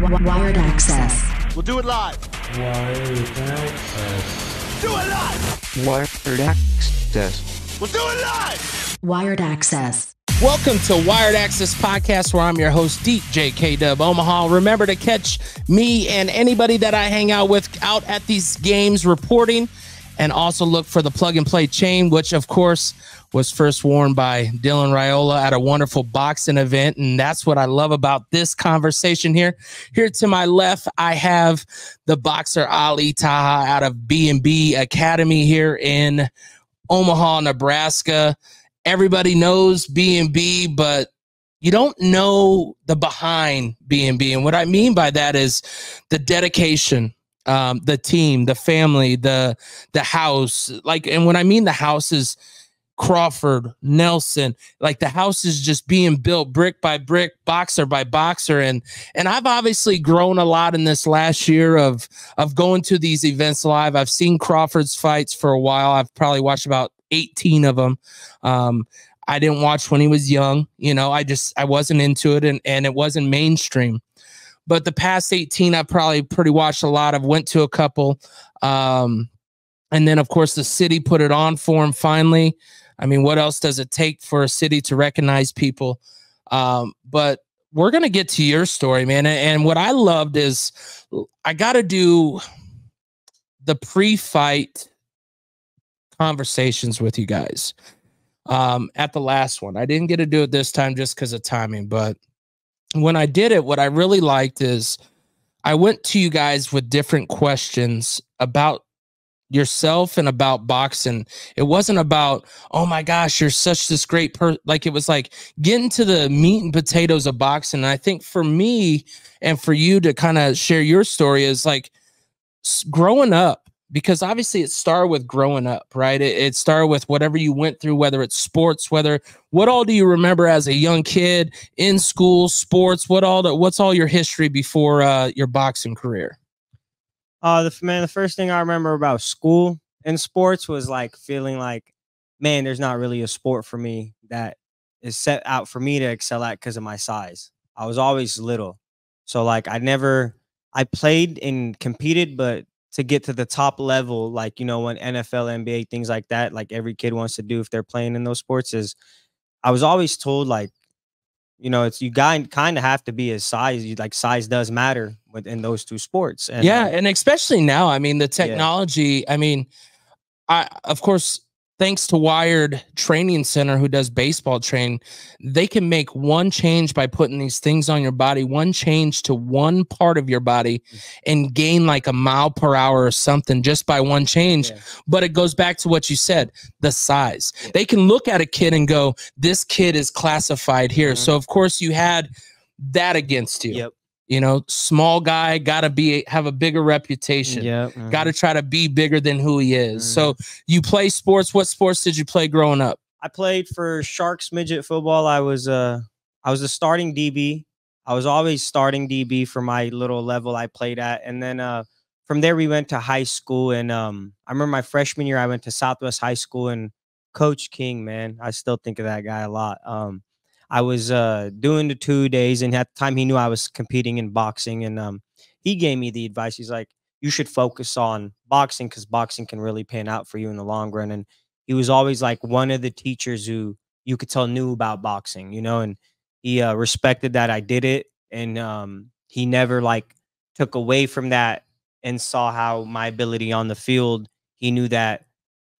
Wired Axcess. We'll do it live. Wired Axcess. Do it live. Wired Axcess. We'll do it live. Wired Axcess. Welcome to Wired Axcess Podcast, where I'm your host, DJ K-Dub Omaha. Remember to catch me and anybody that I hang out with out at these games reporting, and also look for the Plug and Play chain, which, of course, was first worn by Dylan Raiola at a wonderful boxing event. And that's what I love about this conversation here. Here to my left, I have the boxer Ali Taha out of B&B Academy here in Omaha, Nebraska. Everybody knows B&B, but you don't know the behind B&B. And what I mean by that is the dedication, the team, the family, the house. Like, and when I mean the house is Crawford, Nelson, like the house is just being built brick by brick, boxer by boxer. And I've obviously grown a lot in this last year of going to these events live. I've seen Crawford's fights for a while. I've probably watched about 18 of them. I didn't watch when he was young. You know, I wasn't into it, and it wasn't mainstream. But the past 18, I probably pretty watched a lot. I've went to a couple. And then, of course, the city put it on for him finally. I mean, what else does it take for a city to recognize people? But we're going to get to your story, man. And what I loved is I got to do the pre-fight conversations with you guys at the last one. I didn't get to do it this time just because of timing. But when I did it, what I really liked is I went to you guys with different questions about yourself and about boxing. It wasn't about, oh my gosh, you're such this great person. Like, it was like getting to the meat and potatoes of boxing. And I think for me and for you to kind of share your story is like growing up, because obviously it started with growing up, right? It started with whatever you went through, whether it's sports, what all do you remember as a young kid in school, sports, what's all your history before your boxing career? The first thing I remember about school and sports was like feeling like, man, there's not really a sport for me that is set out for me to excel at because of my size. I was always little. So like I played and competed, but to get to the top level, like, you know, when NFL, NBA, things like that, like every kid wants to do if they're playing in those sports, is I was always told, like, you know, it's you kind of have to be a size. Size does matter within those two sports. And yeah, and especially now, I mean, the technology. Yeah. I mean, of course, thanks to Wired Training Center, who does baseball training, they can make one change by putting these things on your body, one change to one part of your body, and gain like a mile per hour or something just by one change. Yeah. But it goes back to what you said, the size. Yeah. They can look at a kid and go, this kid is classified here. Mm-hmm. So, of course, you had that against you. Yep. You know, small guy, have a bigger reputation. Yeah, got to try to be bigger than who he is. So you play sports. What sports did you play growing up? I played for Sharks midget football. I was a starting DB. I was always starting DB for my little level I played at. And then from there we went to high school. And I remember my freshman year I went to Southwest High School, and Coach King, man, I still think of that guy a lot. I was doing the 2 days, and at the time he knew I was competing in boxing, and he gave me the advice. He's like, you should focus on boxing because boxing can really pan out for you in the long run. And he was always like one of the teachers who you could tell knew about boxing, you know, and he respected that I did it. And he never like took away from that and saw how my ability on the field. He knew that,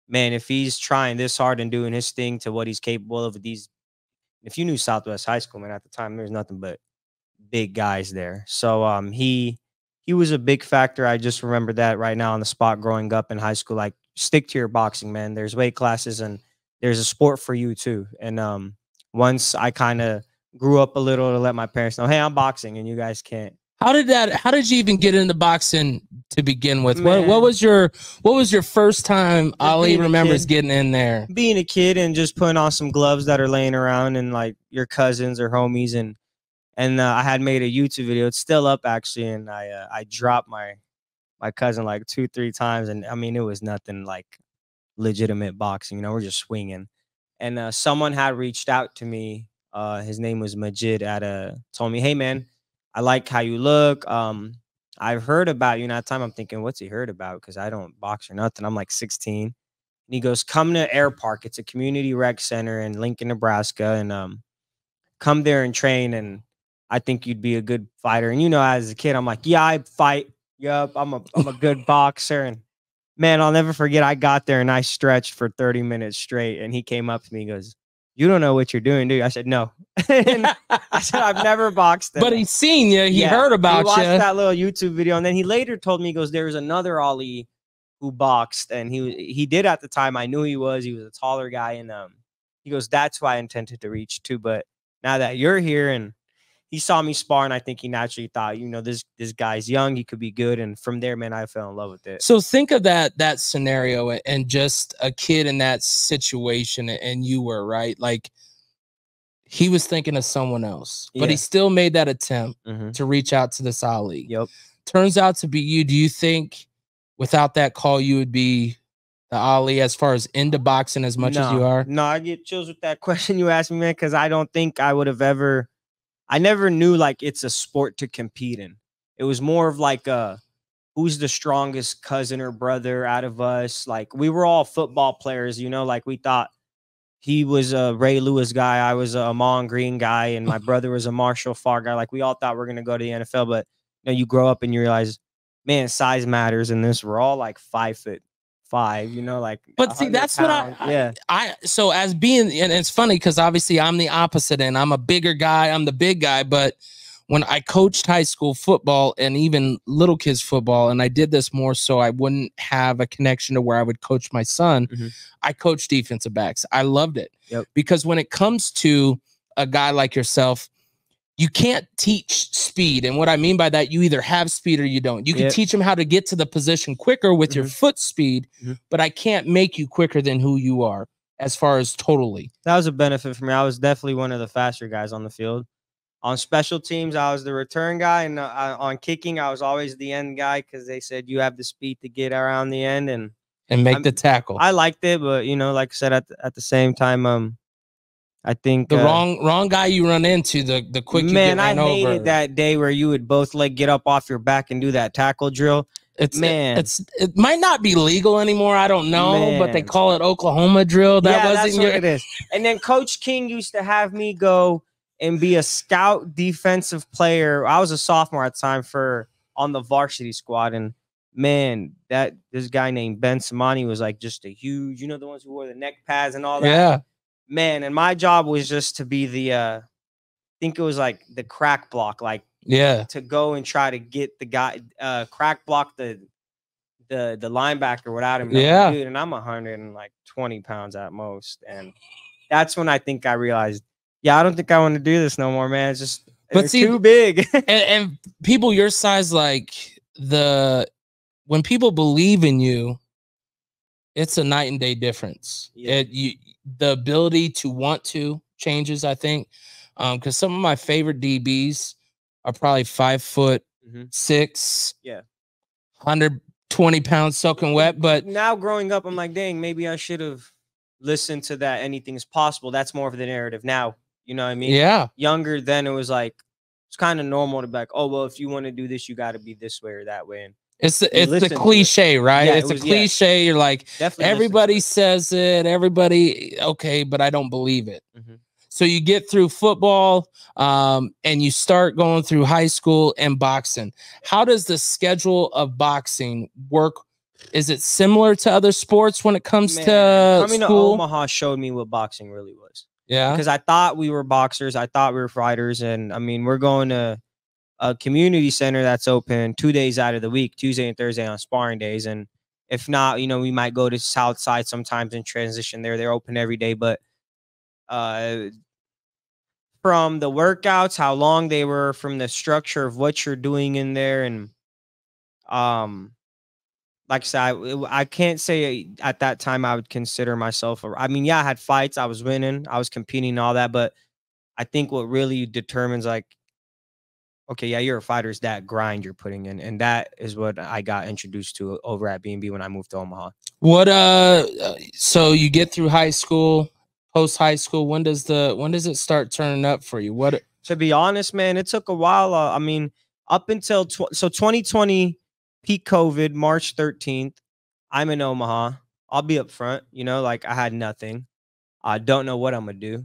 man, if he's trying this hard and doing his thing to what he's capable of these. If you knew Southwest High School, man, at the time, there's nothing but big guys there. So he was a big factor. I just remember that right now on the spot growing up in high school. Like, stick to your boxing, man. There's weight classes and there's a sport for you too. And once I kind of grew up a little to let my parents know, hey, I'm boxing and you guys can't. How did you even get into boxing to begin with? What was your first time Ali remembers getting in there? Being a kid and just putting on some gloves that are laying around and like your cousins or homies, and I had made a YouTube video. It's still up actually, and I dropped my cousin like 2-3 times, and I mean it was nothing like legitimate boxing, you know, we're just swinging. And someone had reached out to me. His name was Majid told me, hey man, I like how you look. I've heard about you. And at the time I'm thinking, what's he heard about? Because I don't box or nothing. I'm like 16. And he goes, come to Air Park. It's a community rec center in Lincoln, Nebraska. And come there and train. And I think you'd be a good fighter. And, you know, as a kid, I'm like, yeah, I fight. Yup, I'm a good boxer. And man, I'll never forget. I got there and I stretched for 30 minutes straight. And he came up to me and goes, you don't know what you're doing, do you? I said, no. And I said, I've never boxed. But he's seen you. He heard about you. He watched that little YouTube video. And then he later told me, he goes, there was another Ali who boxed. And he did at the time. I knew he was a taller guy. And he goes, that's who I intended to reach to. But now that you're here and he saw me spar, and I think he naturally thought, you know, this guy's young, he could be good. And from there, man, I fell in love with it. So think of that scenario and just a kid in that situation, and you were right. Like he was thinking of someone else, but he still made that attempt to reach out to this Ali. Yep. Turns out to be you. Do you think without that call, you would be the Ali as far as into boxing as much as you are? No, I get chills with that question you asked me, man, because I don't think I would have ever. I never knew like it's a sport to compete in. It was more of like who's the strongest cousin or brother out of us. Like we were all football players, you know, like we thought he was a Ray Lewis guy. I was a Amon Green guy. And my brother was a Marshall Farr guy. Like we all thought we were going to go to the NFL, but you know, you grow up and you realize, man, size matters in this. We're all like 5'5", you know, like. But see, that's pounds. What I so as being, and it's funny because obviously I'm the opposite and I'm a bigger guy. I'm the big guy. But when I coached high school football and even little kids football, and I did this more so I wouldn't have a connection to where I would coach my son, I coached defensive backs. I loved it because when it comes to a guy like yourself, you can't teach speed. And what I mean by that, you either have speed or you don't. You can teach them how to get to the position quicker with your foot speed, but I can't make you quicker than who you are as far as totally. That was a benefit for me. I was definitely one of the faster guys on the field. On special teams, I was the return guy. And on kicking, I was always the end guy because they said you have the speed to get around the end and make the tackle. I liked it, but, you know, like I said, at the same time, I think the wrong guy you run into, the quick you get ran over. Man, I hated that day where you would both get up off your back and do that tackle drill. It might not be legal anymore. I don't know, but they call it Oklahoma drill. That's what it is. And then Coach King used to have me go and be a scout defensive player. I was a sophomore at the time on the varsity squad, and man, this guy named Ben Samani was like just a huge, you know, the ones who wore the neck pads and all that. Yeah. Man, and my job was just to be the I think it was like the crack block, to go and try to get the guy crack block the linebacker without him. Yeah. Dude, and I'm 120 pounds at most. And that's when I think I realized, I don't think I want to do this no more, man. It's just too big. and people your size, like when people believe in you, it's a night and day difference. The ability to want to changes, I think, because some of my favorite DBs are probably 5'6", 120 pounds soaking wet. But now growing up, I'm like, dang, maybe I should have listened to that. Anything's possible. That's more of the narrative now. You know what I mean? Yeah. Younger then, it was like it's kind of normal to be like, oh well, if you want to do this, you got to be this way or that way. And it's the cliche, right? It's a cliche. You're like, definitely everybody says it. Everybody, okay, but I don't believe it. So you get through football and you start going through high school and boxing. How does the schedule of boxing work? Is it similar to other sports when it comes to coming school? To Omaha showed me what boxing really was. Yeah. Because I thought we were boxers. I thought we were fighters. And I mean, we're going to a community center that's open 2 days out of the week, Tuesday and Thursday on sparring days. And if not, you know, we might go to South Side sometimes and transition there. They're open every day. But from the workouts, how long they were, from the structure of what you're doing in there. And like I said, I can't say at that time I would consider myself I mean, I had fights, I was winning, I was competing and all that, but I think what really determines like, okay, yeah, you're a fighter, is that grind you're putting in. And that is what I got introduced to over at B&B when I moved to Omaha. So you get through high school, post high school, when does it start turning up for you? To be honest, man, it took a while. I mean, up until 2020 peak COVID, March 13th, I'm in Omaha. I'll be up front, like I had nothing. I don't know what I'm gonna do.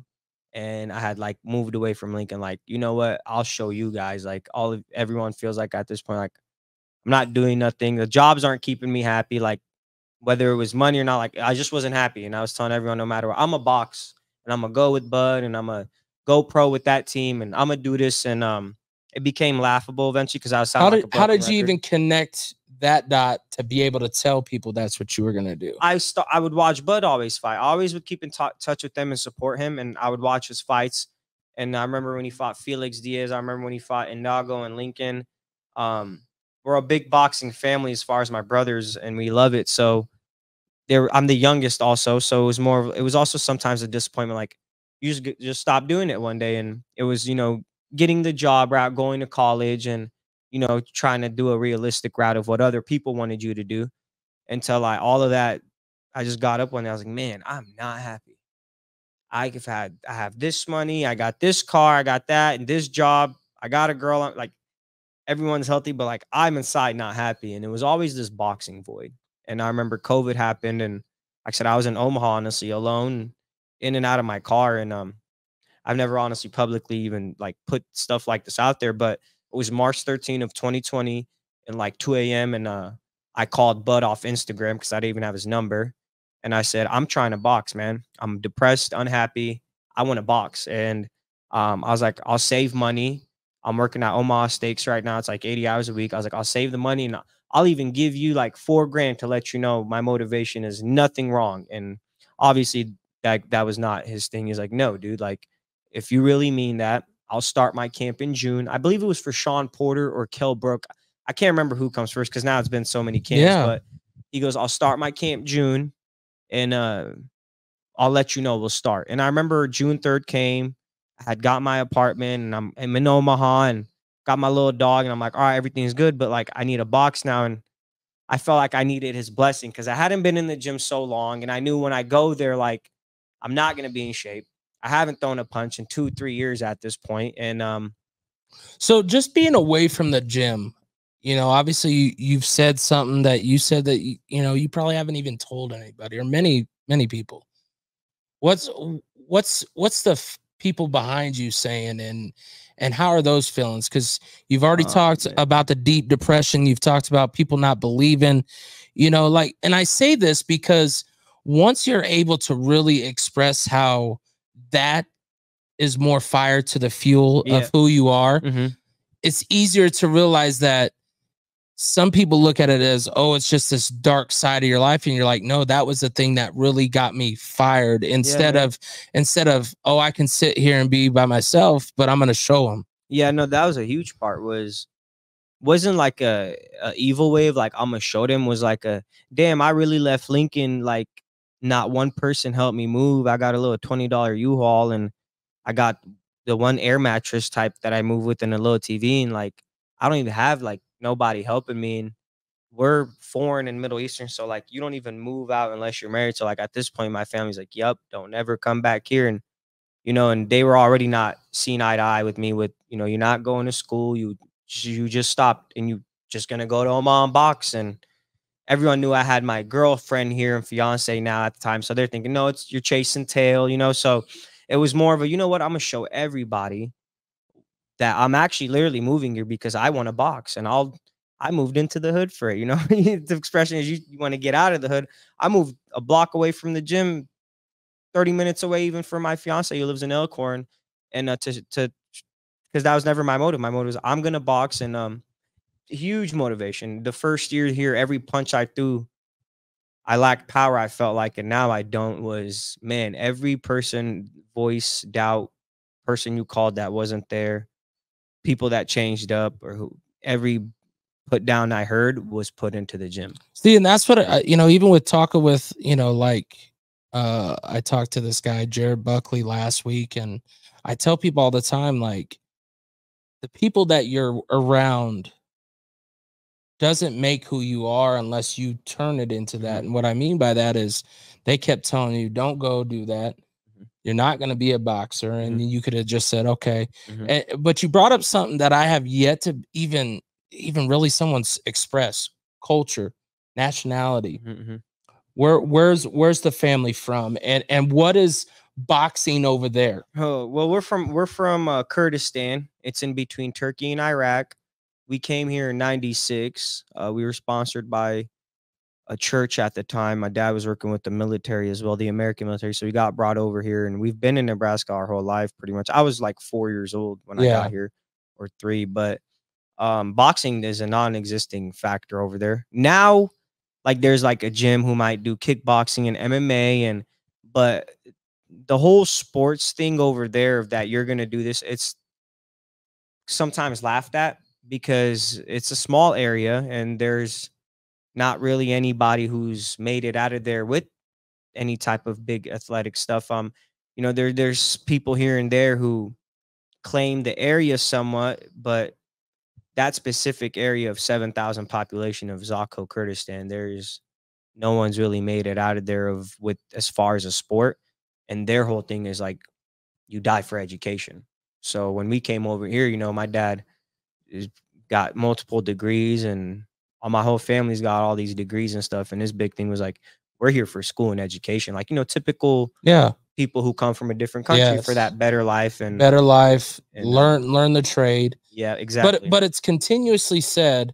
And I had like moved away from Lincoln. Like, you know what? I'll show you guys. Like everyone feels like at this point, like I'm not doing nothing. The jobs aren't keeping me happy. Like whether it was money or not, like I just wasn't happy. And I was telling everyone, no matter what, I'm a box and I'm gonna go with Bud and I'm gonna go pro with that team and I'm gonna do this. And it became laughable eventually because I was how sounding did like you even connect that dot to be able to tell people that's what you were gonna do? I would watch Bud always fight. I always would keep in touch with them and support him, and I would watch his fights. And I remember when he fought Felix Diaz. I remember when he fought Inago and Lincoln. We're a big boxing family as far as my brothers, and we love it. So I'm the youngest also, so it was also sometimes a disappointment. Like you just stop doing it one day, and it was getting the job route, going to college, and trying to do a realistic route of what other people wanted you to do. Until all of that, I just got up one day. I was like, man, I'm not happy. I have this money, I got this car, I got that, and this job, I got a girl. Like everyone's healthy, but like I'm inside not happy. And it was always this boxing void. And I remember COVID happened, and like I said, I was in Omaha, honestly, alone, in and out of my car. And I've never honestly publicly even like put stuff like this out there, but it was March 13th of 2020 and like 2 a.m. And I called Bud off Instagram because I didn't even have his number. And I said, I'm trying to box, man. I'm depressed, unhappy. I want to box. And I was like, I'll save money. I'm working at Omaha Steaks right now. It's like 80 hours a week. I was like, I'll save the money and I'll even give you like $4,000 to let you know my motivation is nothing wrong. And obviously that was not his thing. He's like, no, dude, like if you really mean that, I'll start my camp in June. I believe it was for Sean Porter or Kell Brook. I can't remember who comes first because now it's been so many camps. Yeah. But he goes, I'll start my camp June and I'll let you know we'll start. And I remember June 3rd came. I had got my apartment and I'm in Omaha and got my little dog. And I'm like, all right, everything's good. But like, I need a box now. And I felt like I needed his blessing because I hadn't been in the gym so long. And I knew when I go there, like, I'm not going to be in shape. I haven't thrown a punch in 2-3 years at this point. And so just being away from the gym, obviously you've said something that you said that, you probably haven't even told anybody or many people. What's the people behind you saying and how are those feelings? Because you've already talked about the deep depression. You've talked about people not believing, and I say this because once you're able to really express how that is more fire to the fuel of who you are, it's easier to realize that some people look at it as, oh, it's just this dark side of your life. And you're like, no, that was the thing that really got me fired instead of, oh, I can sit here and be by myself, but I'm going to show them. Yeah, no, that was a huge part wasn't like a evil wave. Like I'm going to show them was like damn, I really left Lincoln. Like not one person helped me move. I got a little $20 U-Haul and I got the one air mattress type that I move with and a little TV. And like, I don't even have like nobody helping me. And we're foreign and Middle Eastern. So like, you don't even move out unless you're married. So like at this point, my family's like, yep, don't ever come back here. And, and they were already not seeing eye to eye with me with, you're not going to school. You just stopped and you just going to go to Omaha and box. And everyone knew I had my girlfriend here and fiance now at the time. So they're thinking, no, you're chasing tail, so it was more of a, you know what, I'm going to show everybody that I'm actually literally moving here because I want to box and I moved into the hood for it. The expression is you want to get out of the hood. I moved a block away from the gym, 30 minutes away, even from my fiance who lives in Elkhorn. And because that was never my motive. My motive was I'm going to box and huge motivation. The first year here, every punch I threw, I lacked power. I felt like, and now I don't was, man, every person, voice, doubt, person you called that wasn't there, people that changed up or every put down I heard was put into the gym. See, and that's what, even with talking with, I talked to this guy, Jared Buckley last week, and I tell people all the time, like the people that you're around doesn't make who you are unless you turn it into that. And what I mean by that is they kept telling you, don't go do that. You're not going to be a boxer. And you could have just said, okay. But you brought up something that I have yet to even really someone's express: culture, nationality. Where's the family from, and what is boxing over there? Oh, well, we're from Kurdistan. It's in between Turkey and Iraq. We came here in '96. We were sponsored by a church at the time. My dad was working with the military as well, the American military. So we got brought over here, and we've been in Nebraska our whole life, pretty much. I was like 4 years old when I got here, or 3. But boxing is a non-existing factor over there now. Like, there's like a gym who might do kickboxing and MMA, but the whole sports thing over there, that you're gonna do this, it's sometimes laughed at because it's a small area and there's not really anybody who's made it out of there with any type of big athletic stuff. You know, there's people here and there who claim the area somewhat, but that specific area of 7,000 population of Zakho, Kurdistan, there's no one's really made it out of there with as far as a sport. And their whole thing is like, you die for education. So when we came over here, you know, my dad got multiple degrees, and all my whole family's got all these degrees and stuff. And his big thing was like, we're here for school and education. Like, you know, typical people who come from a different country for that better life and learn the trade. Yeah, exactly. But it's continuously said,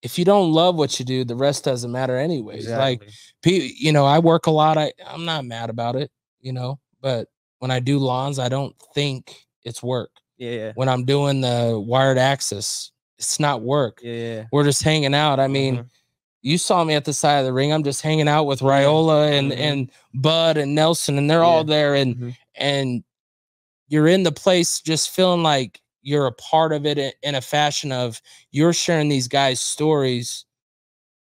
if you don't love what you do, the rest doesn't matter anyways. Like, you know, I work a lot. I'm not mad about it, you know, but when I do lawns, I don't think it's work. Yeah. When I'm doing the wired access, it's not work. Yeah. We're just hanging out. I mean, you saw me at the side of the ring. I'm just hanging out with Raiola and Bud and Nelson, and they're all there. And you're in the place just feeling like you're a part of it in a fashion of you're sharing these guys' stories.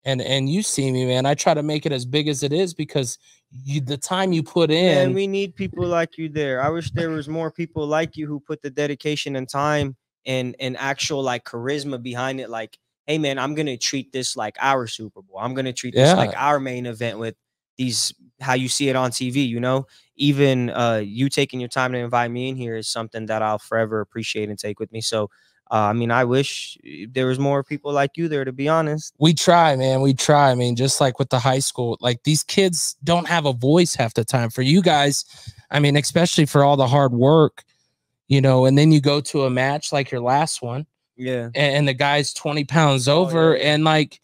And you see me, man. I try to make it as big as it is because the time you put in. And we need people like you there. I wish there was more people like you who put the dedication and time and actual like charisma behind it. Like, hey man, I'm gonna treat this like our Super Bowl. I'm gonna treat this like our main event with these, how you see it on TV, you know. Even you taking your time to invite me in here is something that I'll forever appreciate and take with me. So I mean, I wish there was more people like you there, to be honest. We try, man. We try. I mean, just like with the high school, like these kids don't have a voice half the time. For you guys, I mean, especially for all the hard work, you know, and then you go to a match like your last one. Yeah. And the guy's 20 pounds over. And like,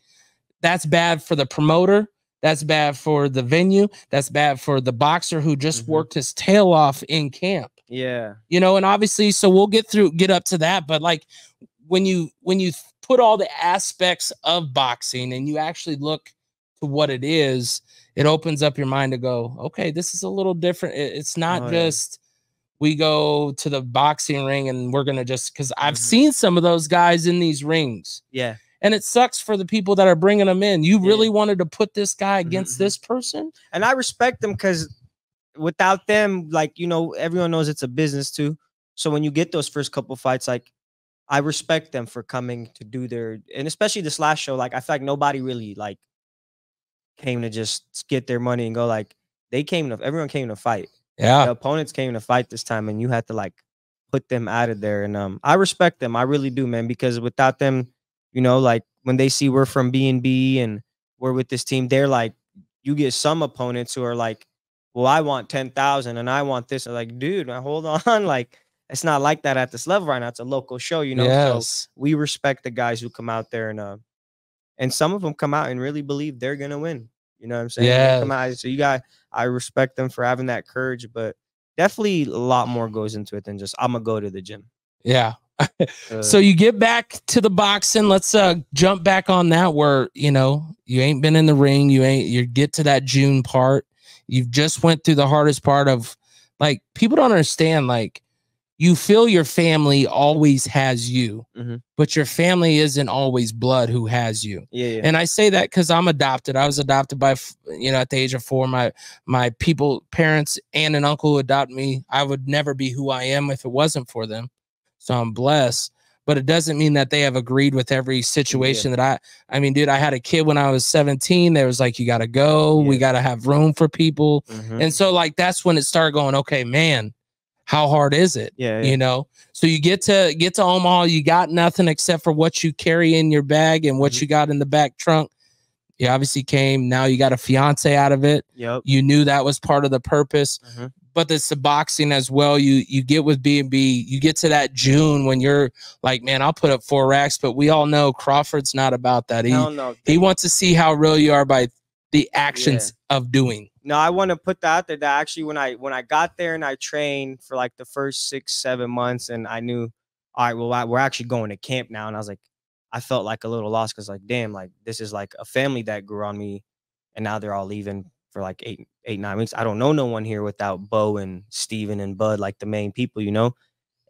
that's bad for the promoter. That's bad for the venue. That's bad for the boxer who just worked his tail off in camp. Yeah. You know, and obviously, so we'll get up to that. But like when you put all the aspects of boxing and you actually look to what it is, it opens up your mind to go, okay, this is a little different. It's not just we go to the boxing ring and we're going to just, because I've seen some of those guys in these rings. Yeah. And it sucks for the people that are bringing them in. You really wanted to put this guy against this person? And I respect them because without them, like, you know, everyone knows it's a business too. So when you get those first couple fights, like, I respect them for coming to do their, and especially this last show, like, I feel like nobody really, like, came to just get their money and go. Like, everyone came to fight. Yeah. The opponents came to fight this time, and you had to, like, put them out of there. And I respect them. I really do, man, because without them, you know, like, when they see we're from B&B and we're with this team, they're like, you get some opponents who are like, well, I want 10,000 and I want this. I'm like, dude, now hold on. Like, it's not like that at this level right now. It's a local show, you know. Yes. So we respect the guys who come out there, and some of them come out and really believe they're gonna win. You know what I'm saying? Yeah. Come out. So I respect them for having that courage, but definitely a lot more goes into it than just I'm gonna go to the gym. Yeah. So you get back to the boxing. Let's jump back on that, where, you know, you ain't been in the ring. You get to that June part. You've just went through the hardest part of, like, people don't understand, like, you feel your family always has you, but your family isn't always blood who has you. Yeah. And I say that because I'm adopted. I was adopted by, you know, at the age of 4, my parents and an uncle who adopted me. I would never be who I am if it wasn't for them. So I'm blessed. but it doesn't mean that they have agreed with every situation that I mean, dude, I had a kid when I was 17. There was like, you got to go. We got to have room for people. And so like, that's when it started going, okay, man, how hard is it? You know? So you get to Omaha, you got nothing except for what you carry in your bag and what you got in the back trunk. You obviously came. Now you got a fiance out of it. You knew that was part of the purpose. But it's the boxing as well. You get with B&B. You get to that June when you're like, man, I'll put up 4 racks. But we all know Crawford's not about that. He wants to see how real you are by the actions of doing. No, I want to put that out there. That actually, when I got there and I trained for like the first 6-7 months, and I knew, all right, well, we're actually going to camp now, and I was like, I felt like a little lost because like, damn, like this is like a family that grew on me, and now they're all leaving for like 8-9 weeks. I don't know no one here without Bo and Steven and Bud, like the main people, you know.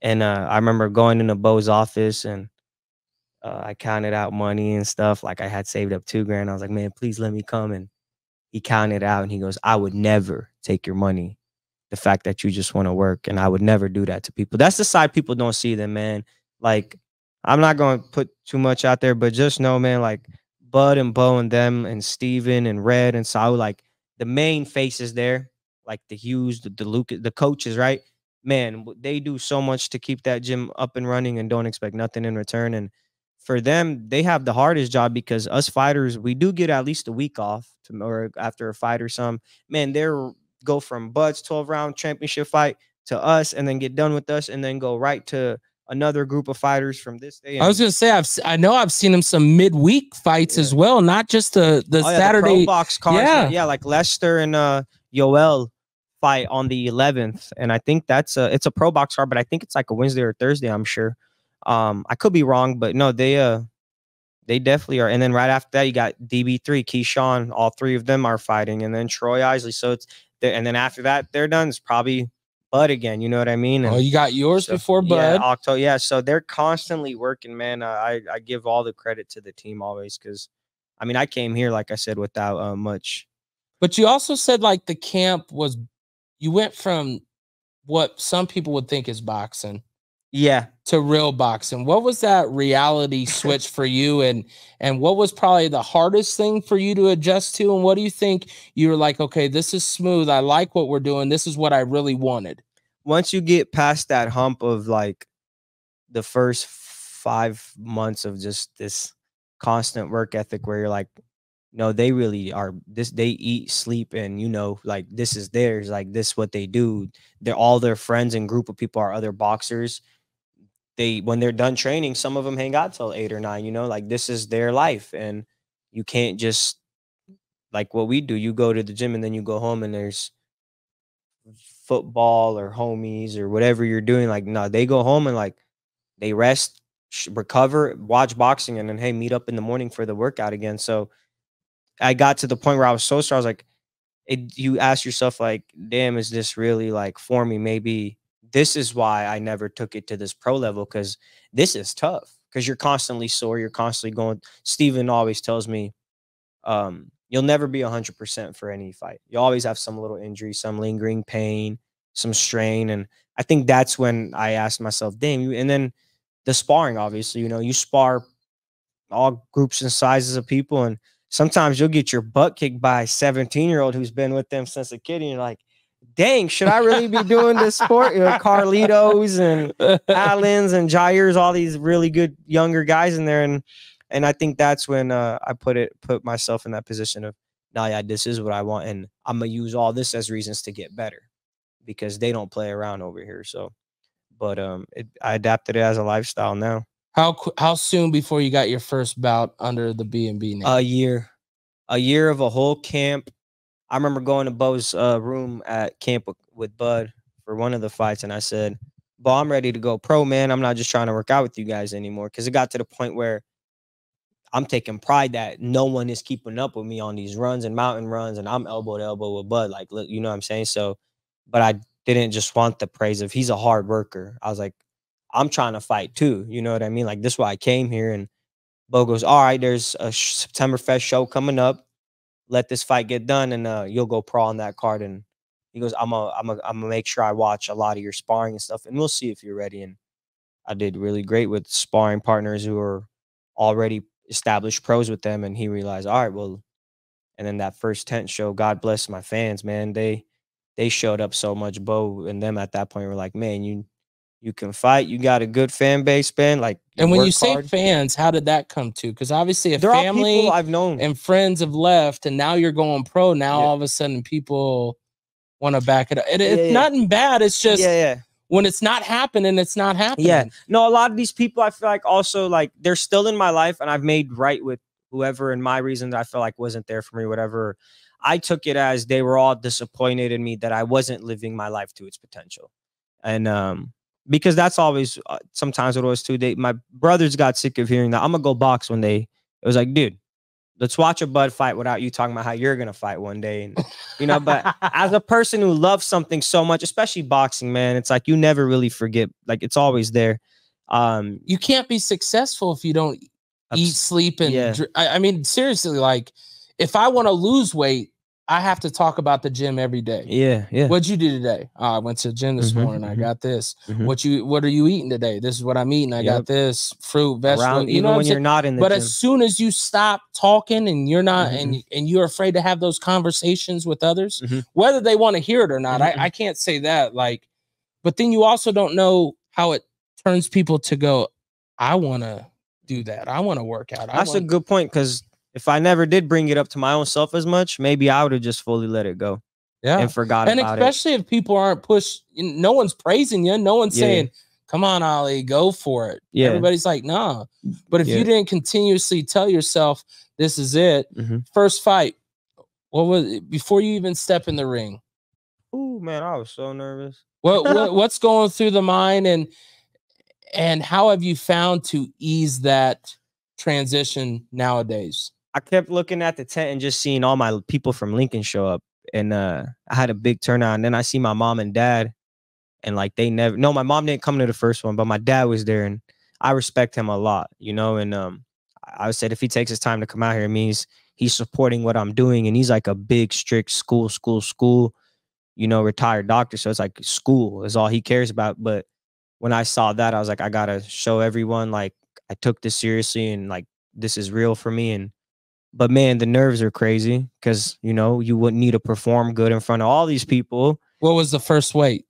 And I remember going into Bo's office and I counted out money and stuff. Like I had saved up $2,000. I was like, man, please let me come. And he counted out and he goes, I would never take your money. The fact that you just want to work, and I would never do that to people. That's the side people don't see them, man. Like, I'm not going to put too much out there, but just know, man, like Bud and Bo and them and Steven and Red and Saul, like the main faces there, like the Hughes, the Lucas, the coaches, right? Man, they do so much to keep that gym up and running and don't expect nothing in return. And for them, they have the hardest job because us fighters, we do get at least a week off or after a fight or something. Man, they're go from Bud's 12-round championship fight to us and then get done with us and then go right to another group of fighters from this day. I was gonna say I know I've seen him some midweek fights as well, not just the Saturday the pro box cards. Like Lester and Yoel fight on the 11th, and I think it's a pro box card, but I think it's like a Wednesday or Thursday. I'm sure. I could be wrong, but no, they definitely are. And then right after that, you got DB3, Keyshawn. All 3 of them are fighting, and then Troy Isley. So and then after that, they're done. It's probably Bud again, you know what I mean? And you got yours before Bud. So they're constantly working, man. I give all the credit to the team always because, I mean, I came here, like I said, without much. But you also said like the camp was, you went from what some people would think is boxing, to real boxing. What was that reality switch for you, and what was probably the hardest thing for you to adjust to? And what do you think you were like, okay, this is smooth. I like what we're doing. This is what I really wanted. Once you get past that hump of like the first 5 months of just this constant work ethic where you're like, no, they really are this, they eat, sleep, and you know, like this is theirs, like this is what they do. They're all their friends and group of people are other boxers. When they're done training, some of them hang out till 8 or 9, you know, like this is their life. And you can't just like what we do. You go to the gym and then you go home and there's football or homies or whatever you're doing. Like, no, they go home and like they rest, recover, watch boxing, and then, hey, meet up in the morning for the workout again. So I got to the point where I was so strong. I was like, you ask yourself like, damn, is this really like for me? Maybe this is why I never took it to this pro level, because this is tough because you're constantly sore. You're constantly going. Steven always tells me, you'll never be 100% for any fight. You always have some little injury, some lingering pain, some strain. And I think that's when I asked myself, damn, and then the sparring, obviously, you know, you spar all groups and sizes of people. And sometimes you'll get your butt kicked by a 17-year-old who's been with them since a kid. And you're like, dang, should I really be doing this sport? You know, Carlitos and Allens and Jair's, all these really good younger guys in there. And I think that's when I put myself in that position of, nah, yeah, this is what I want. And I'm going to use all this as reasons to get better because they don't play around over here. So, but I adapted it as a lifestyle now. How soon before you got your first bout under the B&B name? A year of a whole camp. I remember going to Bo's room at camp with Bud for one of the fights. And I said, Bo, I'm ready to go pro, man. I'm not just trying to work out with you guys anymore. Cause it got to the point where I'm taking pride that no one is keeping up with me on these runs and mountain runs. And I'm elbow to elbow with Bud. Like, you know what I'm saying? So, but I didn't just want the praise of he's a hard worker. I was like, I'm trying to fight too. You know what I mean? Like, this is why I came here. And Bo goes, all right, there's a September Fest show coming up. Let this fight get done and you'll go pro on that card. And he goes, I'm gonna make sure I watch a lot of your sparring and stuff, and we'll see if you're ready. And I did really great with sparring partners who were already established pros with them. And he realized, all right, well, and then that first tent show, God bless my fans, man. They showed up so much. Bo and them at that point were like, man, you can fight. You got a good fan base, man. Like, And when you work say hard. fans, how did that come to? Because obviously a They're all family people I've known. and friends have left, and now you're going pro. Now Yeah. all of a sudden people want to back it up. It's Yeah. nothing bad. It's just yeah. when it's not happening, it's not happening. Yeah. No, a lot of these people I feel like also like they're still in my life and I've made right with whoever and my reasons I feel like wasn't there for me, whatever. I took it as they were all disappointed in me that I wasn't living my life to its potential. And because that's always sometimes what it was too. My brothers got sick of hearing that. I'm gonna go box one day. It was like, dude, let's watch a bud fight without you talking about how you're gonna fight one day. And but as a person who loves something so much, especially boxing, man, it's like you never really forget. Like it's always there. You can't be successful if you don't eat, sleep, and I mean, seriously, like if I want to lose weight, I have to talk about the gym every day. Yeah. What'd you do today? Oh, I went to the gym this morning. I got this. What are you eating today? This is what I'm eating. I got this fruit, vegetable. Even when you're not in the but gym. as soon as you stop talking and you're not and you're afraid to have those conversations with others, whether they want to hear it or not, I can't say that. Like, but then you also don't know how it turns people to go, I want to do that. I want to work out. That's a good point, because if I never did bring it up to my own self as much, maybe I would have just fully let it go. Yeah. And forgot about it. And especially if people aren't pushed, no one's praising you. No one's saying, come on, Ali, go for it. Yeah. Everybody's like, nah. But if you didn't continuously tell yourself, this is it, first fight, what was it, before you even step in the ring? Oh, man, I was so nervous. What's going through the mind, and how have you found to ease that transition nowadays? I kept looking at the tent and just seeing all my people from Lincoln show up. And I had a big turnout. And then I see my mom and dad. And like my mom didn't come to the first one, but my dad was there. And I respect him a lot, And I said, if he takes his time to come out here, it means he's supporting what I'm doing. And he's like a big, strict school, retired doctor. So it's like school is all he cares about. But when I saw that, I was like, I got to show everyone, like, I took this seriously and like, this is real for me. But man, the nerves are crazy because, you wouldn't need to perform good in front of all these people. What was the first weight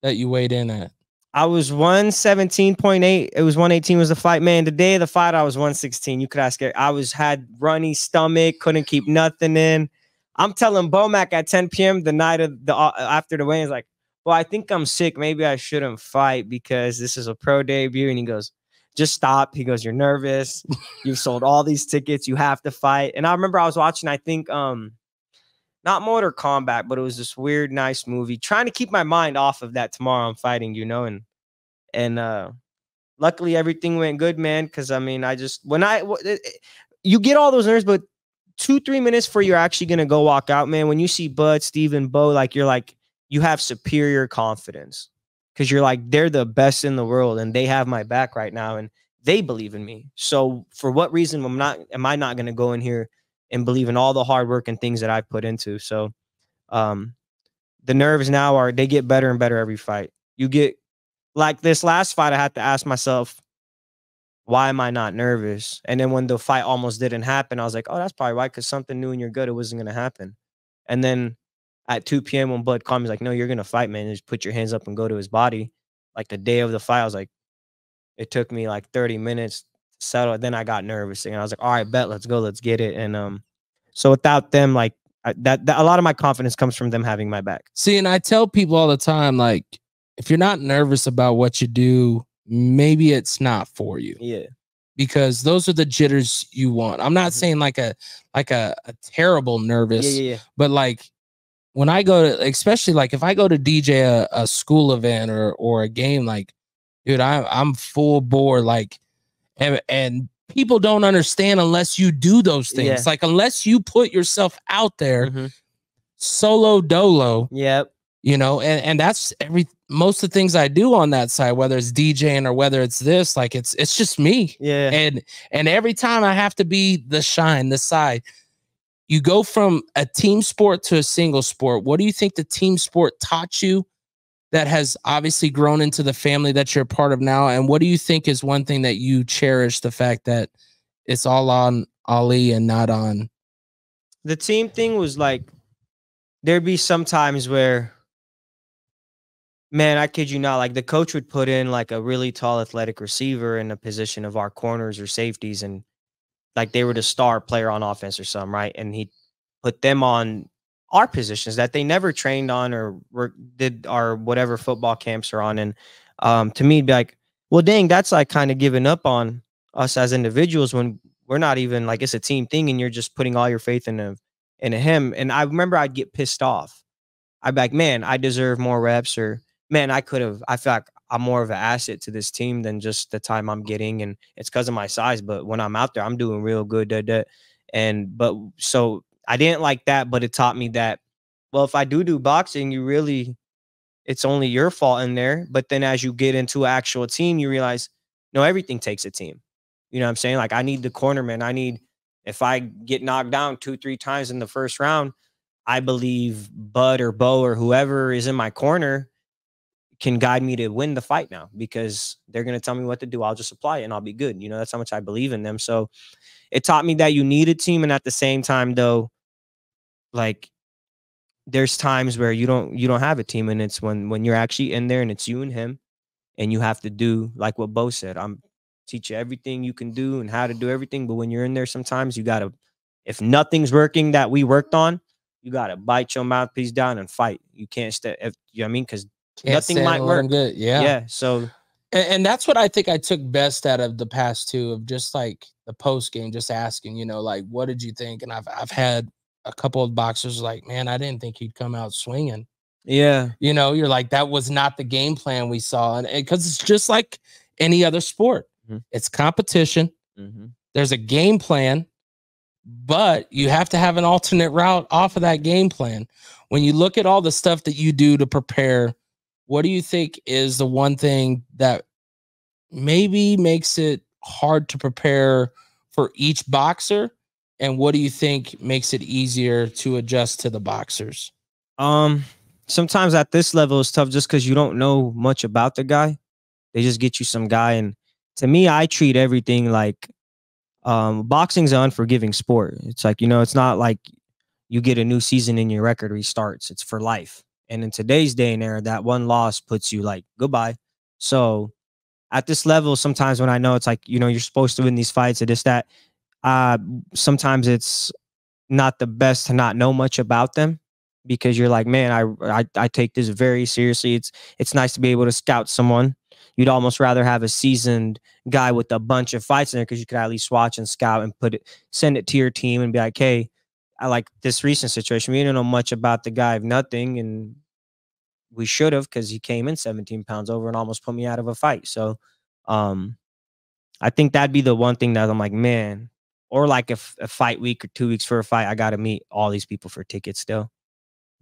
that you weighed in at? I was 117.8. It was 118 was the fight. Man, the day of the fight, I was 116. You could ask it. Had runny stomach, couldn't keep nothing in. I'm telling Bomac at 10 p.m. the night of after the weigh-ins, like, well, I think I'm sick. Maybe I shouldn't fight because this is a pro debut. And he goes, just stop. He goes, you're nervous. You've sold all these tickets. You have to fight. And I remember I was watching, I think, not Mortal Kombat, but it was this weird, nice movie. Trying to keep my mind off of that tomorrow I'm fighting, and luckily everything went good, man. Because I mean, you get all those nerves, but 2-3 minutes before you're actually gonna go walk out, man. When you see Bud, Steven, Bo, like you have superior confidence. Because you're like, they're the best in the world and they have my back right now and they believe in me. So for what reason am I not going to go in here and believe in all the hard work and things that I put into? So the nerves now they get better and better every fight. You get like this last fight, I had to ask myself, why am I not nervous? And then when the fight almost didn't happen, I was like, oh, that's probably why, because something new in your gut, it wasn't going to happen. And then at 2 p.m. when Bud called me, he's like, no, you're going to fight, man. Just put your hands up and go to his body. Like the day of the fight, I was like, it took me like 30 minutes to settle. Then I got nervous and I was like, all right, bet, let's go. Let's get it. And so without them, like that a lot of my confidence comes from them having my back. See, and I tell people all the time, like, if you're not nervous about what you do, maybe it's not for you. Yeah. Because those are the jitters you want. I'm not saying like a terrible nervous, but like, when I go to, especially like if I go to DJ a school event or a game, like, dude, I'm full bore, like, and people don't understand unless you do those things. Yeah. Like, unless you put yourself out there, solo dolo. Yep. And that's most of the things I do on that side, whether it's DJing or whether it's this, like it's just me. Yeah. And every time I have to be the shine, the side. You go from a team sport to a single sport. What do you think the team sport taught you that has obviously grown into the family that you're a part of now? And what do you think is one thing that you cherish, the fact that it's all on Ali and not on? The team thing was like, there'd be some times where, man, I kid you not, like the coach would put in like a really tall athletic receiver in a position of our corners or safeties, and like they were the star player on offense or something, right? And he put them on our positions that they never trained on or did our whatever football camps are on. And to me, be like, well, dang, that's like kind of giving up on us as individuals when we're not even like, it's a team thing and you're just putting all your faith in him. And I remember I'd get pissed off. I'd be like, man, I deserve more reps, or man, I feel like I'm more of an asset to this team than just the time I'm getting. And it's because of my size. But when I'm out there, I'm doing real good. So I didn't like that, but it taught me that, well, if I do boxing, it's only your fault in there. But then as you get into an actual team, you realize, no, everything takes a team. You know what I'm saying? Like I need the cornerman. If I get knocked down 2-3 times in the first round, I believe Bud or Bo or whoever is in my corner can guide me to win the fight now, because they're going to tell me what to do. I'll just apply it and I'll be good. You know, that's how much I believe in them. So it taught me that you need a team. And at the same time, though, like there's times where you don't have a team, and it's when you're actually in there and it's you and him, and you have to do like what Bo said. I'm teach you everything you can do and how to do everything. But when you're in there, sometimes you got to, if nothing's working that we worked on, you got to bite your mouthpiece down and fight. You can't stay, you know what I mean? Because nothing might work. Good. Yeah. Yeah. So, and that's what I think I took best out of the past two, of just like the post game, just asking, you know, like, what did you think? And I've had a couple of boxers like, man, I didn't think he'd come out swinging. Yeah. You know, you're like, that was not the game plan we saw. And because it's just like any other sport, it's competition. There's a game plan, but you have to have an alternate route off of that game plan. When you look at all the stuff that you do to prepare, what do you think is the one thing that maybe makes it hard to prepare for each boxer? And what do you think makes it easier to adjust to the boxers? Sometimes at this level it's tough just because you don't know much about the guy. They just get you some guy. And to me, I treat everything like boxing's an unforgiving sport. It's like, you know, it's not like you get a new season in your record restarts. It's for life. And in today's day and era, that one loss puts you like goodbye. So at this level, sometimes when I know it's like, you know, you're supposed to win these fights, it is that sometimes it's not the best to not know much about them, because you're like, man, I take this very seriously. It's nice to be able to scout someone. You'd almost rather have a seasoned guy with a bunch of fights in there, because you could at least watch and scout and send it to your team and be like, hey, I like this recent situation. We didn't know much about the guy of nothing, and we should have, because he came in 17 pounds over and almost put me out of a fight. So I think that'd be the one thing that I'm like, man, or like if a fight week or 2 weeks for a fight, I got to meet all these people for tickets still.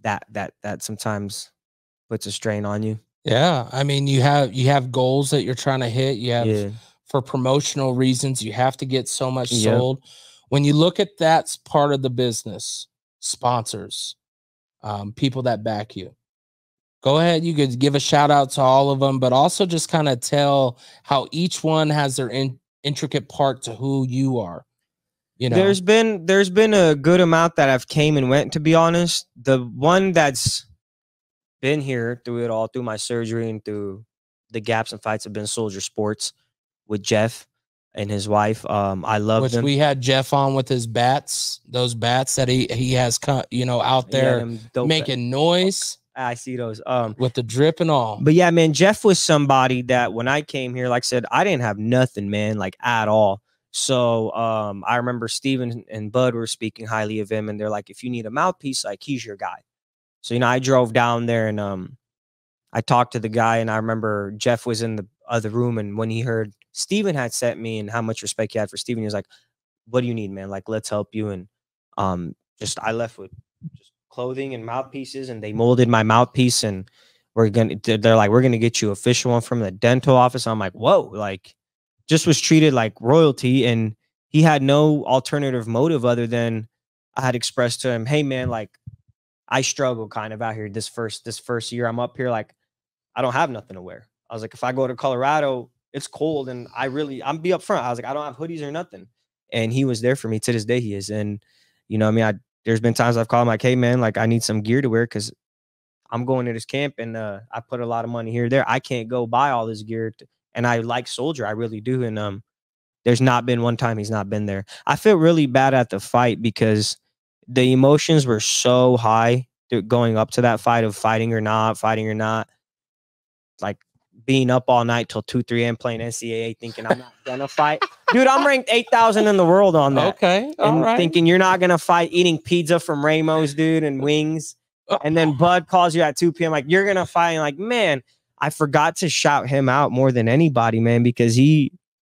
That sometimes puts a strain on you. Yeah. I mean, you have goals that you're trying to hit. You have for promotional reasons, you have to get so much sold. When you look at that part of the business, sponsors, people that back you, go ahead. You could give a shout out to all of them, but also just kind of tell how each one has their intricate part to who you are. You know, there's been a good amount that have came and went, to be honest. The one that's been here through it all, through my surgery and through the gaps and fights, have been Soldier Sports with Jeff and his wife. I love them. We had Jeff on with his bats, those bats that he has, you know, out there making noise. I see those with the drip and all. But yeah, man, Jeff was somebody that when I came here, like I said, I didn't have nothing, man, like at all. So I remember Steven and Bud were speaking highly of him, and they're like, if you need a mouthpiece, like, he's your guy. So, you know, I drove down there and I talked to the guy, and I remember Jeff was in the other room, and when he heard Steven had sent me and how much respect he had for Steven, he was like, what do you need, man? Like, let's help you. And I left with just clothing and mouthpieces, and they molded my mouthpiece, and they're like, we're gonna get you an official one from the dental office. I'm like, whoa, like, just was treated like royalty. And he had no alternative motive other than I had expressed to him, hey man, like, I struggle kind of out here this first year I'm up here. Like, I don't have nothing to wear. I was like, if I go to Colorado, it's cold, and I'm be upfront. I was like, I don't have hoodies or nothing. And he was there for me. To this day, he is. And, you know, I mean, there's been times I've called him like, hey, man, like, I need some gear to wear because I'm going to this camp, and I put a lot of money here or there. I can't go buy all this gear. And I like Soldier. I really do. And there's not been one time he's not been there. I feel really bad at the fight because the emotions were so high going up to that fight of fighting or not, like being up all night till 2, 3 a.m. playing NCAA, thinking I'm not gonna fight. Dude, I'm ranked 8,000 in the world on that. Okay, all and right. Thinking you're not gonna fight, eating pizza from Ramos, dude, and wings. And then Bud calls you at 2 p.m. like, you're gonna fight. And like, man, I forgot to shout him out more than anybody, man, because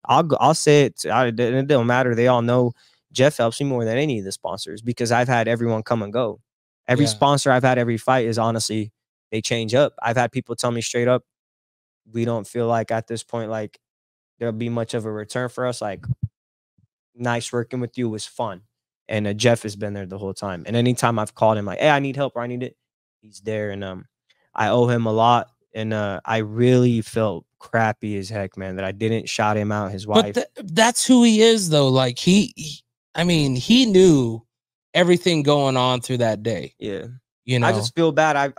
I'll say it. It don't matter. They all know Jeff helps me more than any of the sponsors because I've had everyone come and go. Every sponsor I've had, every fight is honestly, they change up. I've had people tell me straight up, we don't feel like at this point, like there'll be much of a return for us. Like, nice working with you, was fun. And Jeff has been there the whole time. And anytime I've called him like, hey, I need help or I need it, he's there. And I owe him a lot. And I really felt crappy as heck, man, that I didn't shout him out, his wife. But that's who he is, though. Like he knew everything going on through that day. Yeah. You know, I just feel bad.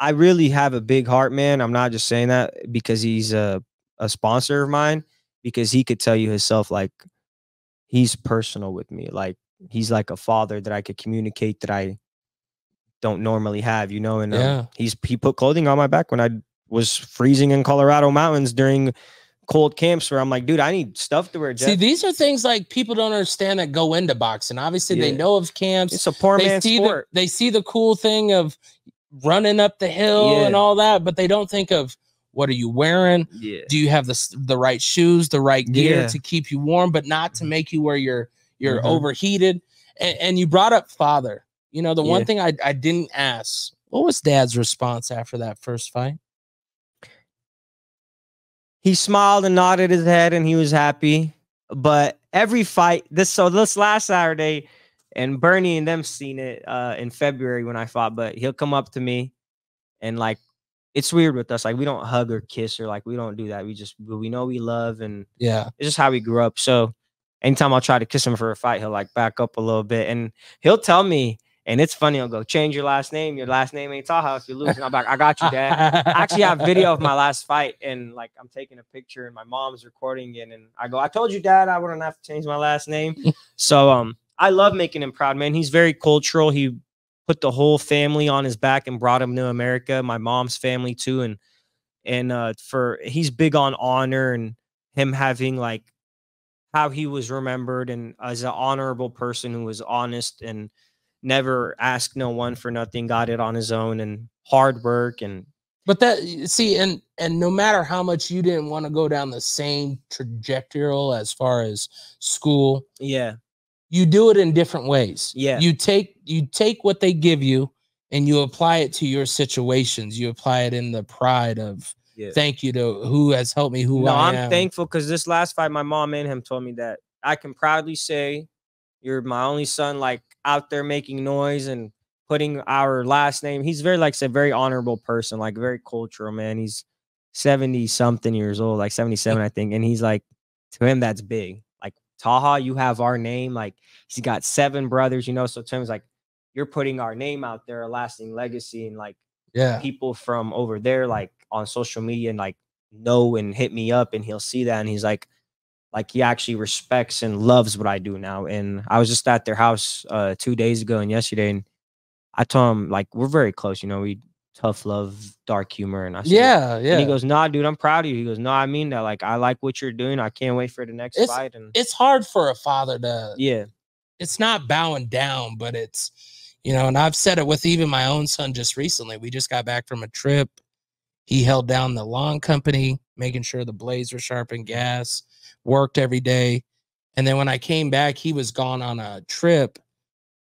I really have a big heart, man. I'm not just saying that because he's a sponsor of mine, because he could tell you himself, like, he's personal with me. Like, he's like a father that I could communicate that I don't normally have, you know. And he put clothing on my back when I was freezing in Colorado mountains during cold camps, where I'm like, dude, I need stuff to wear, Jeff. See, these are things like people don't understand that go into boxing. Obviously, they know of camps. It's a poor man's sport. They see the cool thing of running up the hill and all that, but they don't think of, what are you wearing? Yeah. Do you have the right shoes, the right gear to keep you warm, but not to make you where you're overheated? And you brought up father. You know, the one thing I didn't ask, what was Dad's response after that first fight? He smiled and nodded his head, and he was happy. But every fight, this last Saturday, and Bernie and them seen it in February when I fought, but he'll come up to me, and like, it's weird with us. Like, we don't hug or kiss, or like, we don't do that. We know we love, and it's just how we grew up. So anytime I'll try to kiss him for a fight, he'll like back up a little bit, and he'll tell me, and it's funny, he'll go, change your last name. Your last name ain't Taha if you lose. And I'm like, I got you, Dad. I actually have video of my last fight, and like, I'm taking a picture, and my mom's recording it, and I go, I told you, Dad, I wouldn't have to change my last name. So I love making him proud, man. He's very cultural. He put the whole family on his back and brought him to America. My mom's family too. And he's big on honor, and him having like how he was remembered, and as an honorable person who was honest and never asked no one for nothing, got it on his own, and hard work. And but that, see, and no matter how much you didn't want to go down the same trajectory as far as school, you do it in different ways. You take what they give you and you apply it to your situations. You apply it in the pride of thank you to who has helped me, I'm thankful, because this last fight, my mom and him told me that I can proudly say you're my only son, like, out there making noise and putting our last name. He's very, like I said, very honorable person, like very cultural, man. He's 70 something years old, like 77, I think. And he's like, to him, that's big. Like, Taha, you have our name. Like, he's got 7 brothers, you know. So to him, it's like, you're putting our name out there, a lasting legacy. And like, people from over there, like on social media, and like know and hit me up, and he'll see that, and he's like he actually respects and loves what I do now. And I was just at their house 2 days ago and yesterday, and I told him, like, we're very close, you know, we tough love, dark humor. And I said, and he goes, nah, dude, I'm proud of you. He goes, no, I mean that. Like, I like what you're doing. I can't wait for the next fight. And it's hard for a father to, it's not bowing down, but it's, you know, and I've said it with even my own son just recently. We just got back from a trip. He held down the lawn company, making sure the blades were sharp and gas, worked every day. And then when I came back, he was gone on a trip,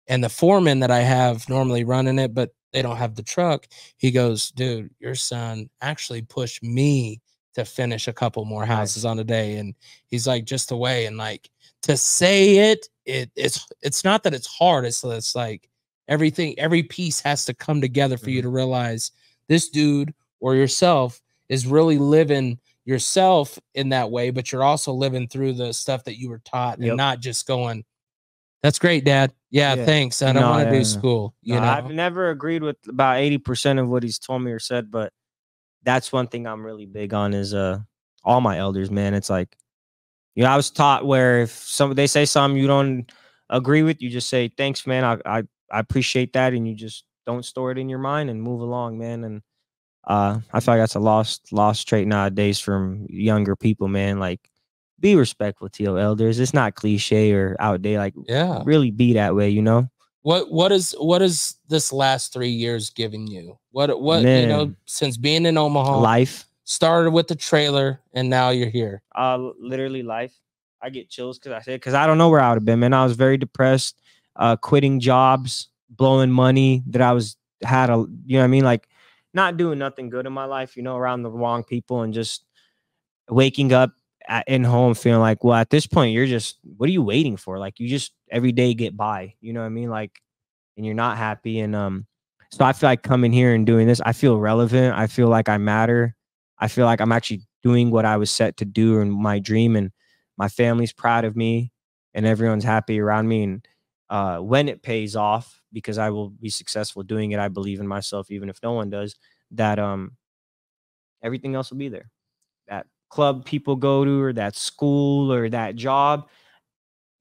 and the foreman that I have normally running it, but they don't have the truck. He goes, dude, your son actually pushed me to finish a couple more houses on a day. And he's like, just away. And like, to say it's not that it's hard. It's like every piece has to come together for you to realize this dude or yourself is really living yourself in that way, but you're also living through the stuff that you were taught and not just going, that's great, Dad. Yeah, thanks. I don't want to do school. You know, I've never agreed with about 80% of what he's told me or said, but that's one thing I'm really big on is all my elders, man. It's like, you know, I was taught where if they say something you don't agree with, you just say, thanks, man. I appreciate that. And you just don't store it in your mind and move along, man. And I feel like that's a lost trait nowadays from younger people, man. Like, be respectful to your elders. It's not cliche or outdated. Like, really be that way, you know? What is this last 3 years giving you? What Man, you know, since being in Omaha, life started with the trailer and now you're here. Literally life. I get chills because I don't know where I would have been, man. I was very depressed, quitting jobs, blowing money that you know what I mean? Like, not doing nothing good in my life, you know, around the wrong people, and just waking up in home feeling like, well, at this point, what are you waiting for? Like, you just every day get by, you know what I mean? Like, and you're not happy. And so I feel like coming here and doing this, I feel relevant. I feel like I matter. I feel like I'm actually doing what I was set to do in my dream, and my family's proud of me and everyone's happy around me. And when it pays off, because I will be successful doing it, I believe in myself, even if no one does, that everything else will be there. That club people go to, or that school, or that job,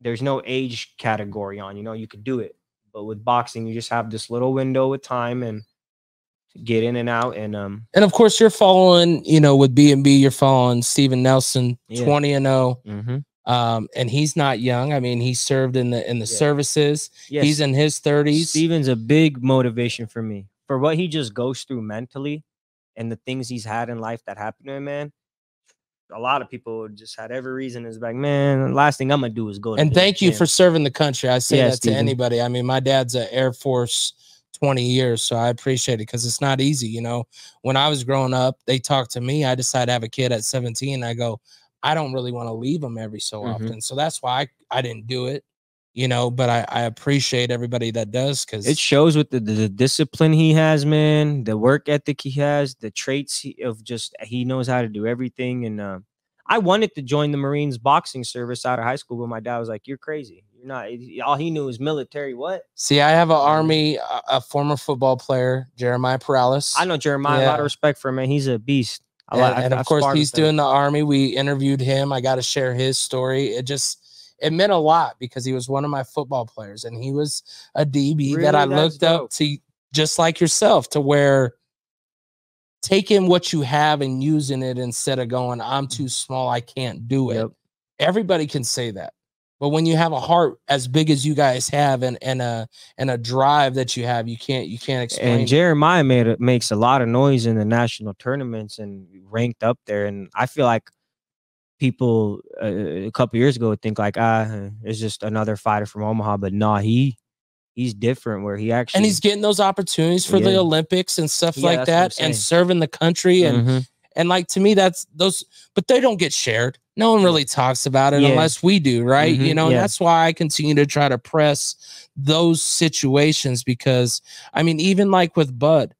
there's no age category on, you know, you could do it. But with boxing, you just have this little window of time and get in and out. And of course you're following, you know, with B&B, you're following Steven Nelson, 20-0. And he's not young. I mean, he served in the services. Yes. He's in his 30s. Steven's a big motivation for me for what he just goes through mentally and the things he's had in life that happened to him, man. A lot of people just had every reason is like, man, the last thing I'm gonna do is go to and thank you for serving the country. I say that Steven. to anybody. I mean, my dad's an Air Force 20 years, so I appreciate it because it's not easy. You know, when I was growing up, they talked to me. I decided to have a kid at 17. I go, I don't really want to leave him every so often. So that's why I didn't do it, you know, but I appreciate everybody that does, because it shows with the discipline he has, man, the work ethic he has, the traits he knows how to do everything. And I wanted to join the Marines boxing service out of high school, but my dad was like, you're crazy. You're not. All he knew was military. What? See, I have an Army, a former football player, Jeremiah Perales. I know Jeremiah. A lot of respect for him, man. He's a beast. And of course, he's doing the Army. We interviewed him. I got to share his story. It meant a lot because he was one of my football players, and he was a DB that I looked up to, just like yourself, to where taking what you have and using it instead of going, I'm too small, I can't do it. Everybody can say that. But when you have a heart as big as you guys have and a drive that you have, you can't explain. And Jeremiah makes a lot of noise in the national tournaments and ranked up there. And I feel like people a couple years ago would think like, it's just another fighter from Omaha. But no, he's different, where he actually, and he's getting those opportunities for the Olympics and stuff like that, and serving the country. And like, to me, that's those, but they don't get shared. No one really talks about it unless we do, right? You know, and that's why I continue to try to press those situations, because I mean, even like with Bud,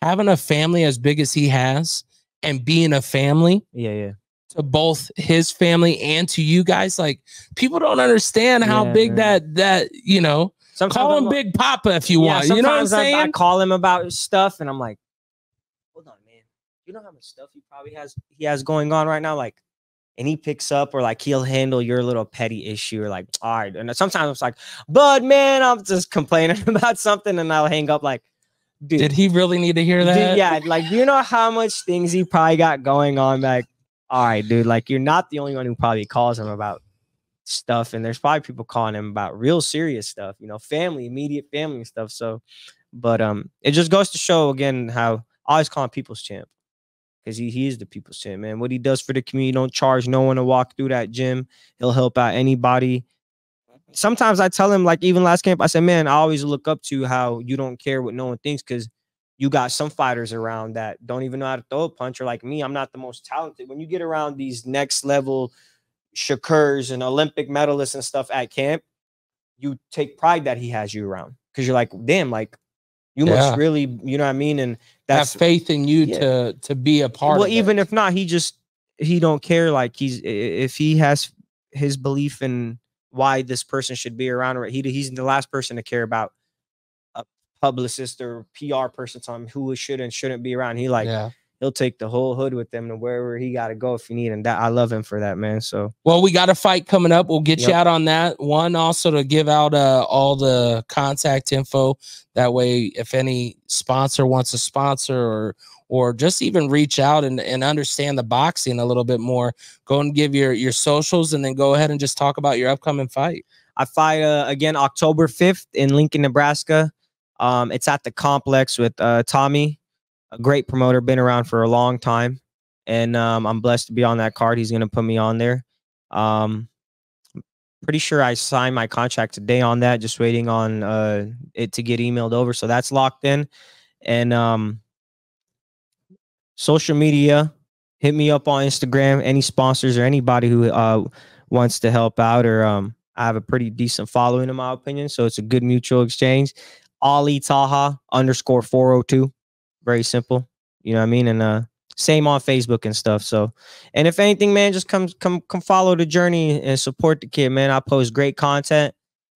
having a family as big as he has and being a family to both his family and to you guys, like, people don't understand how big that, you know, sometimes call him Big Papa if you want. You know what I'm saying? I call him about stuff and I'm like, hold on, man. You know how much stuff he has going on right now? Like, and he picks up, or like he'll handle your little petty issue, or like, all right. And sometimes it's like, Bud, man, I'm just complaining about something, and I'll hang up like, dude, did he really need to hear that? Dude, yeah, like, you know how much things he probably got going on? Like, all right, dude, like, you're not the only one who probably calls him about stuff, and there's probably people calling him about real serious stuff, you know, immediate family and stuff. So, but it just goes to show again how I always call him people's champ, because he is the people's champ, man. What he does for the community, don't charge no one to walk through that gym. He'll help out anybody. Sometimes I tell him, like, even last camp, I said, man, I always look up to how you don't care what no one thinks, because you got some fighters around that don't even know how to throw a punch, or like me, I'm not the most talented. When you get around these next level Shakurs and Olympic medalists and stuff at camp, you take pride that he has you around, because you're like, damn, like, You must really, you know what I mean? And that's have faith in you to be a part of it. Even if not, he don't care. Like if he has his belief in why this person should be around, right? He's the last person to care about a publicist or PR person telling him who should and shouldn't be around. He'll take the whole hood with them to wherever he got to go if you need. And that I love him for that, man. So, well, we got a fight coming up. We'll get you out on that one. Also to give out all the contact info. That way, if any sponsor wants to sponsor or just even reach out and understand the boxing a little bit more, go and give your socials and then go ahead and just talk about your upcoming fight. I fight again October 5th in Lincoln, Nebraska. It's at the complex with Tommy. A great promoter, been around for a long time, and I'm blessed to be on that card. He's going to put me on there. Pretty sure I signed my contract today on that, just waiting on it to get emailed over. So that's locked in. And social media, hit me up on Instagram, any sponsors or anybody who wants to help out, or I have a pretty decent following in my opinion. So it's a good mutual exchange. Ali Taha _402. Very simple, you know what I mean? And same on Facebook and stuff. So, and if anything, man, just come follow the journey and support the kid, man. I post great content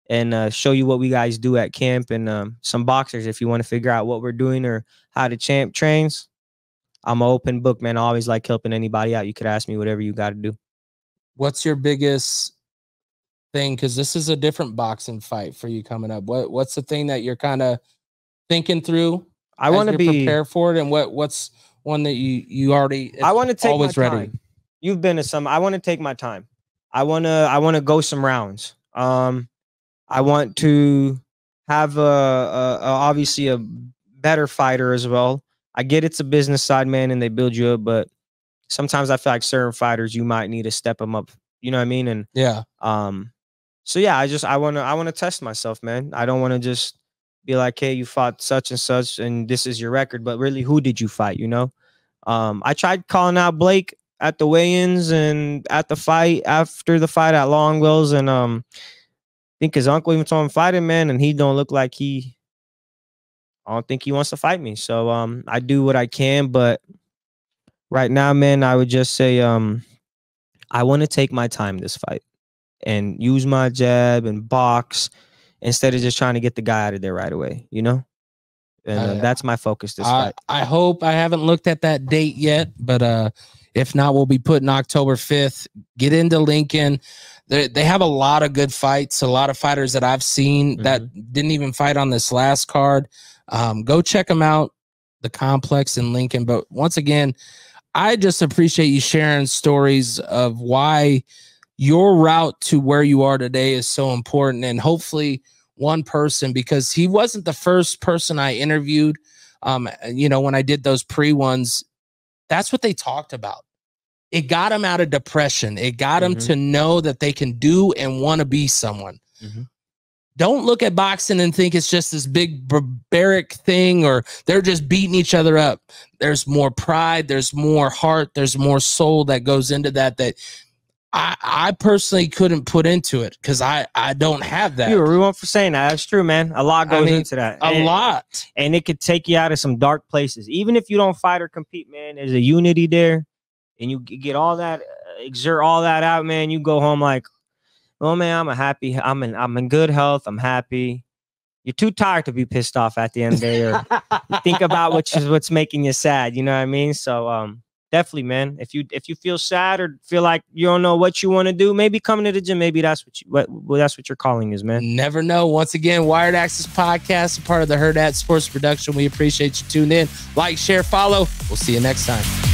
and show you what we guys do at camp, and some boxers if you want to figure out what we're doing or how the champ trains. I'm an open book, man. I always like helping anybody out. You could ask me whatever you got to do. What's your biggest thing? Because this is a different boxing fight for you coming up. What's the thing that you're kind of thinking through? I want to be prepared for it, and what's one that you already? I want to take always my ready. Time. You've been to some. I want to take my time. I want to go some rounds. I want to have obviously a better fighter as well. I get it's a business side, man, and they build you up, but sometimes I feel like certain fighters you might need to step them up. You know what I mean? And so yeah, I want to test myself, man. I don't want to just be like, hey, you fought such and such, and this is your record. But really, who did you fight, you know? I tried calling out Blake at the weigh-ins and at the fight, after the fight at Longwell's. And I think his uncle even told him fight him, man, and he don't look like I don't think he wants to fight me. So I do what I can. But right now, man, I would just say I want to take my time this fight and use my jab and box, instead of just trying to get the guy out of there right away, you know? And that's my focus this fight. I hope. I haven't looked at that date yet, but if not, we'll be putting October 5th. Get into Lincoln. They have a lot of good fights, a lot of fighters that I've seen that didn't even fight on this last card. Go check them out, the complex in Lincoln. But once again, I just appreciate you sharing stories of why your route to where you are today is so important. And hopefully one person, because he wasn't the first person I interviewed, you know, when I did those pre-ones, that's what they talked about. It got him out of depression. It got him to know that they can do and want to be someone. Don't look at boxing and think it's just this big barbaric thing or they're just beating each other up. There's more pride. There's more heart. There's more soul that goes into that I personally couldn't put into it because I don't have that. You're everyone for saying that. That's true, man. A lot goes into that. A lot. And it could take you out of some dark places. Even if you don't fight or compete, man, there's a unity there. And you get all that, exert all that out, man. You go home like, oh, man, I'm in good health. I'm happy. You're too tired to be pissed off at the end of the day. Or you think about what's making you sad. You know what I mean? So, definitely, man. If you feel sad or feel like you don't know what you want to do, maybe coming to the gym. Maybe that's what your calling is, man. Never know. Once again, Wired Axcess Podcast, a part of the Hurrdat Sports Production. We appreciate you tuning in. Like, share, follow. We'll see you next time.